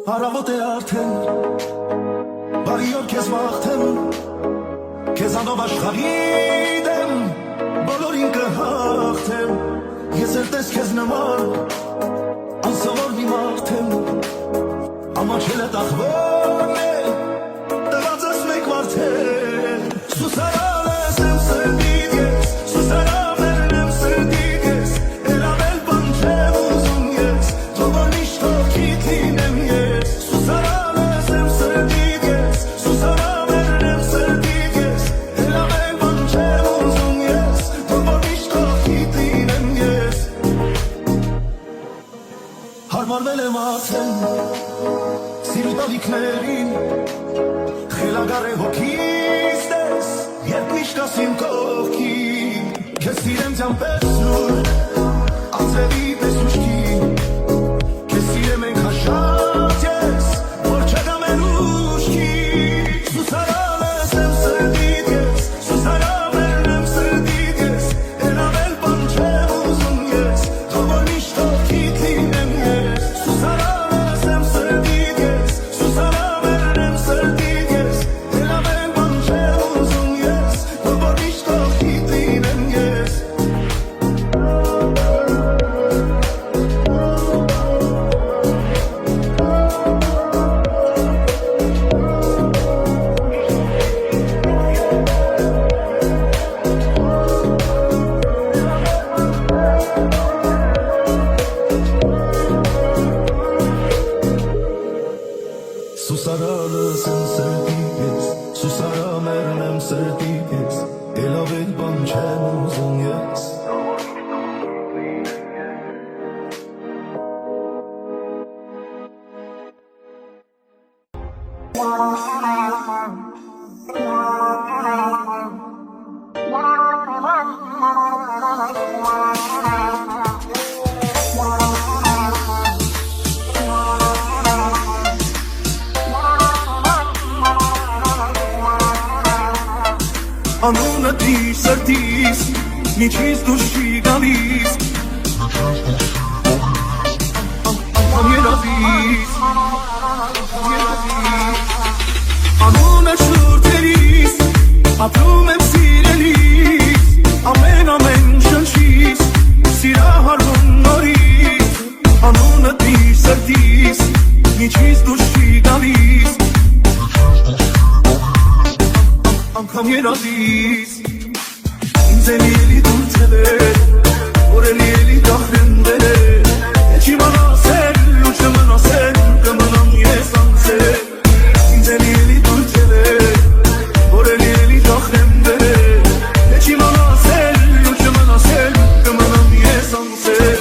Հարավոտ է արդեն, բարի օր քեզ մաղթեմ, քեզանով աշխարհի դեմ, բոլորին կհաղթեմ, ես էլ տես քեզ նման, անսովոր մի մարդ եմ, ամաչել է տախվորն է, տված ես մեկ մարդել, սուսարան ես եմ սրդիդ ես, սուսարավերն եմ սրդիդ ես, էլավել բան չեմ ուզում ես, թողոր միշտով քիտ լինեմ ես, սուսարան ես եմ սրդիդ ես, սուսարավերն եմ սրդիդ ես, էլավել բան չեմ ուզում ես, թողոր միշտով քիտ լինեմ ես, հարմարվել եմ ասեմ, սիրու տավիքներին, խելագար է հոգիս տես, երբ միշտ ասիմ կողքին, քեզ սիրեմ ձյան պես նուր, անձրևի պես ուշքին, քեզ սիրեմ ենք հաշած ես, որ չգամ են ուշքին, սուսարան ես եմ սրդիդ ես, սուսարավերն եմ սրդիդ ես, էլավել բան չեմ ուզում ես, թողոր միշտով քիտ լինեմ ես, սուսարան ես եմ սրդիդ ես, սուսարավերն եմ սրդիդ ես, էլավել բան չեմ ուզում ես, թողոր միշտով քիտ լինեմ ես, սուսարալս եմ սրդիդ ես, սուսարամերն եմ սրդիդ ես, էլավել բան չեմ ուզում ես, Wow. Անունը դիր սրտիս, միջից դուրս չի գալիս Անգամ երազիս Անունը շուրթերիս, ապրում եմ սիրելիս Ամեն շնչիս, սիրահարվում նորից Անունը դիր սրտիս, միջից դուրս չի գալիս Անգամ երազիս Ինձ էլ էլի դուր թևեր Որ էլ էլի դախրնդեր Եչի մանասել ու չմնասել Կմնամ ես անցել Ինձ էլ էլի դուր թևեր Որ էլ էլի դախրնդեր Եչի մանասել ու չմնասել Կմնամ ես անցել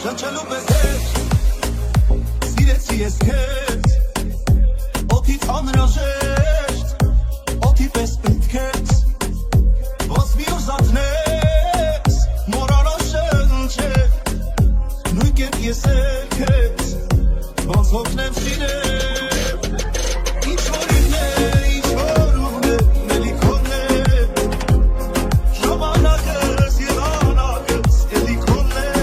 Շնչելու պես հետ Սիրեցի ես քեզ Օդից անհրաժեշտ Օդի պես պետք ես Ոնց մի ուր զարթնես Մոռանալ շնչել Նույն կերպ ես էլ քեզ Ոնց հոգնեմ սիրել Ինչ որ ինն է, ինչ որ ուղն է Մելի քոնն է Ժամանակս եղանակս Էլի քոնն է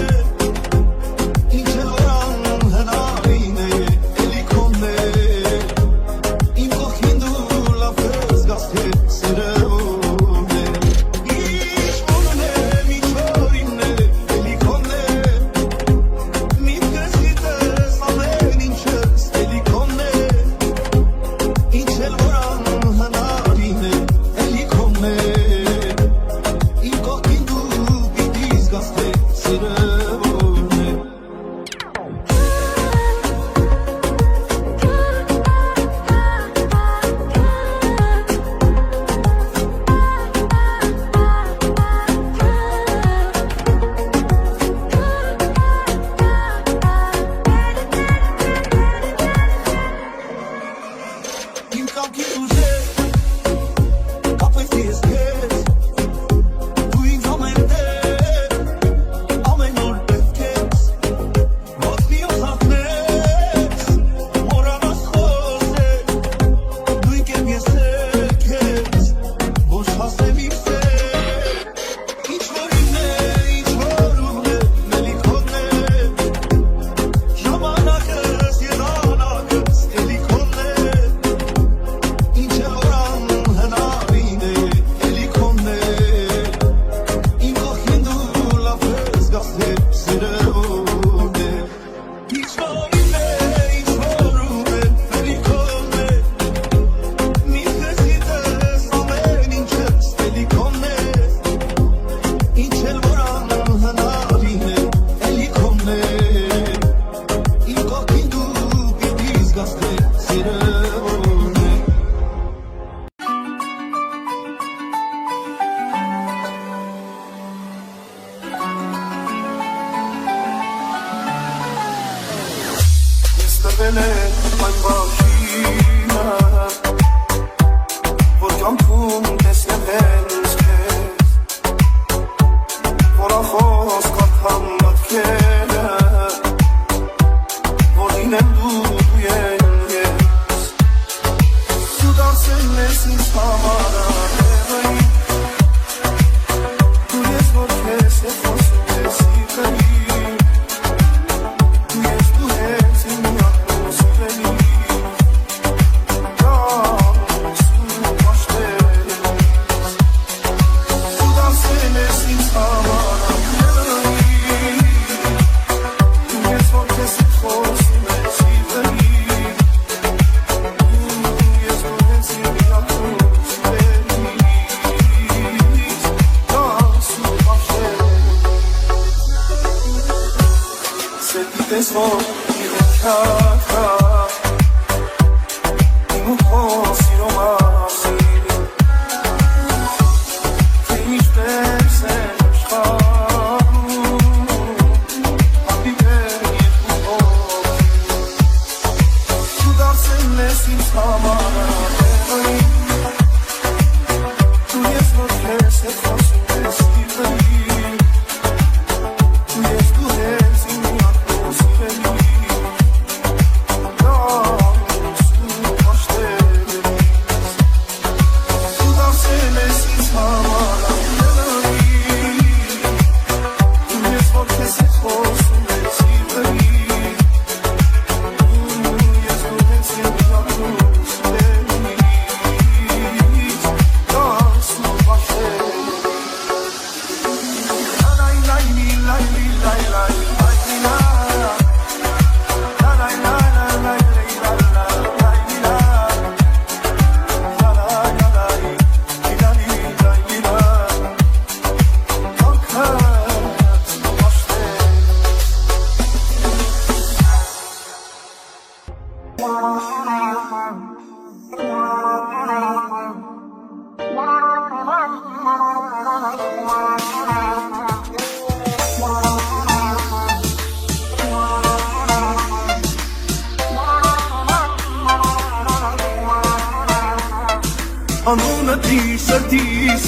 Անունը դիս սրտիս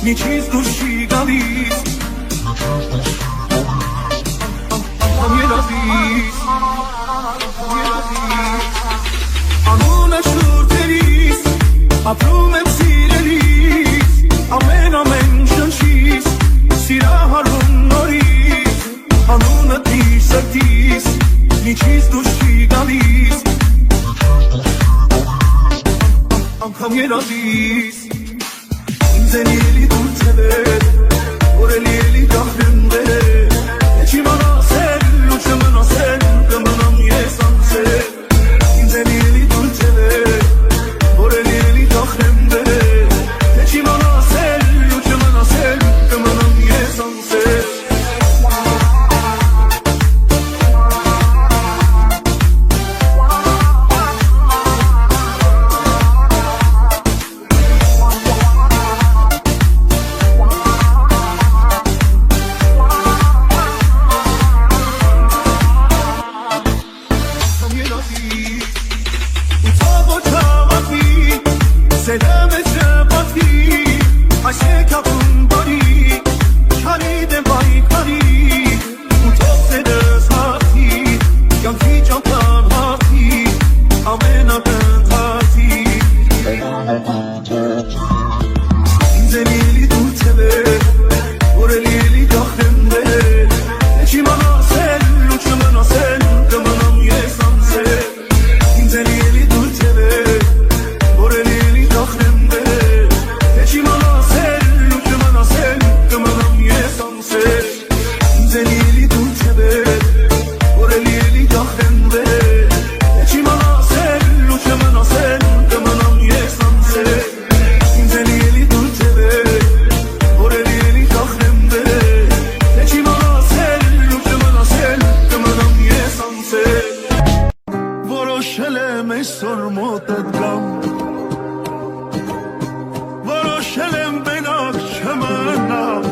միջից դուրս չի գալիս Ամենավիս Անունը շուրթերիս ապրում եմ սիրելիս ամեն շնչիս սիրահարվում նորից Անունը դիս սրտիս միջից դուրս չի գալիս Անգամ երազիս ինձ են ելի դուր թևեր որ էլի գախրեմ բերեր Եչ իմանասել ու չմնասել կմնամ ես անցել Ինձ են ելի դուր թևեր որ էլի գախրեմ բերեր Եչ իմանասել ու չմնասել կմնամ ես անցել Որոշել եմ այսօր մոտդ գամ Որոշել եմ բենակ չմնալ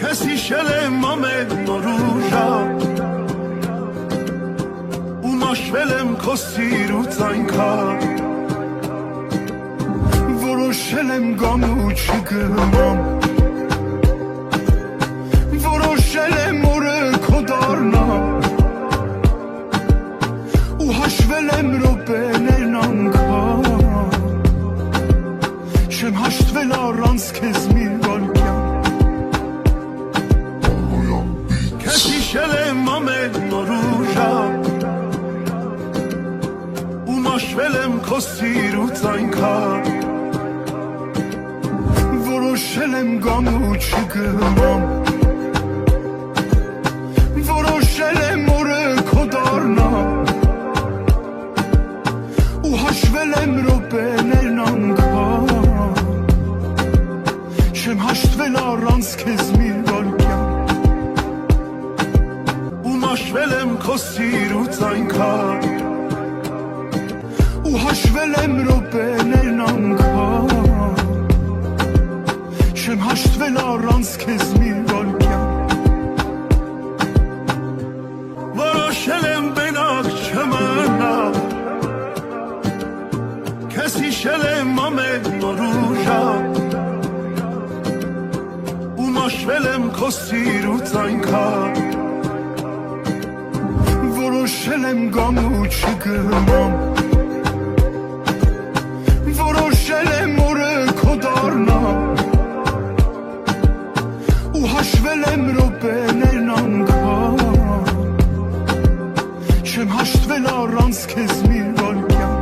Քեզ հիշել եմ ամեն նոր ու ժամ Ու մաշվել եմ քո սիրուց այնքան Որոշել եմ գամ ու չգնամ Որոշել եմ օրը քո դառնամ Հաշվել եմ րոպեներն անգամ Չեմ հաշտվել առանց քեզ մի վայրկյան Քեզ հիշել եմ ամեն նոր ու ժամ Ու մաշվել եմ քո սիրուց այնքան Որոշել եմ գամ ու չգնամ Որոշել եմ օրը քո դառնամ Հաշվել եմ րոպեներն անգամ Չեմ հաշտվել առանց քեզ մի վայրկյան քո սիրուց այնքան Որոշել եմ գամ ու չգնամ Որոշել եմ օրը քո դառնամ Ու հաշվել եմ րոպեներն անգամ Չեմ հաշտվել առանց քեզ մի վայրկյան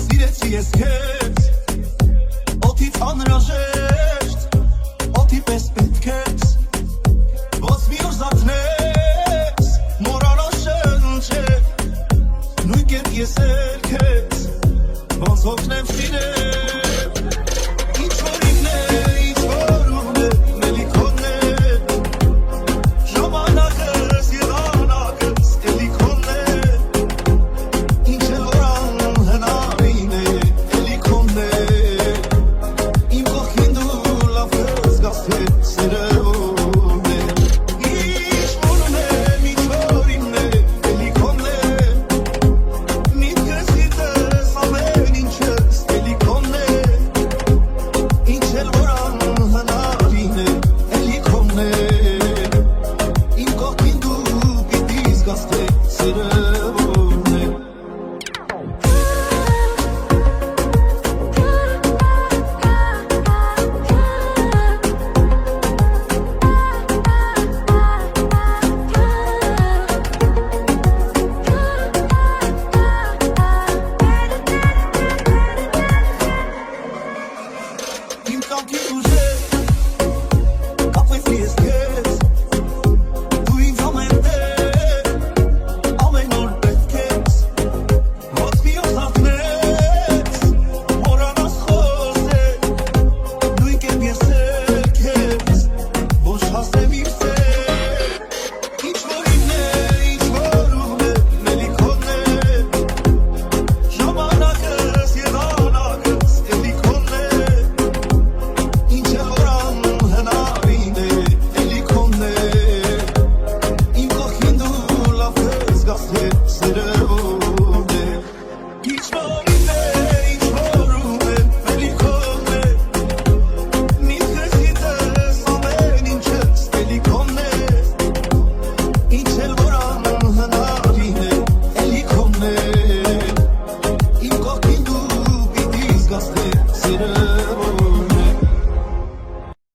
Սիրեցի ես քեզ Օդից անհրաժեշտ Օդի պես պետք ես Ոնց մի օր զարթնես Մոռանալ շնչել Նույն կերպ ես էլ քեզ Ոնց հոգնեմ սիրել